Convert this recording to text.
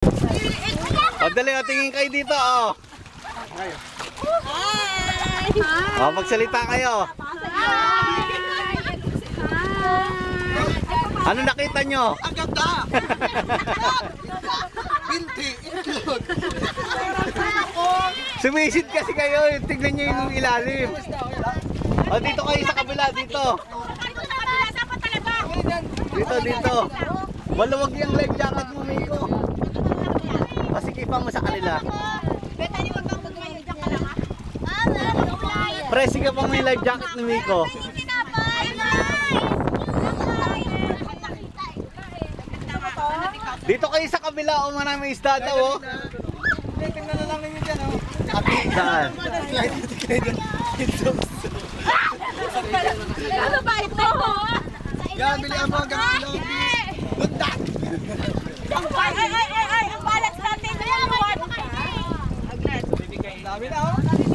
O, dali, o, tingin kayo dito, o. O, magsalita kayo. Ano nakita nyo? Ang ganda! Binti! Itlog! Sumisid kasi kayo. Tignan nyo yung ilalim. O, dito kayo sa kabila. Dito. Dito. Maluwag yung life jacket mo, Miko. Pasikipan mo sa kanila. Pre, sige pang may life jacket ni Miko. Dito kayo sa kabila, o maraming isda daw, o. Tingnan na lang ninyo dyan, oh. Saan? Ano ba ito? Yan, bilihan mo hanggang ilaw. Bundak! Ay, ang balance natin. Dami na, oh.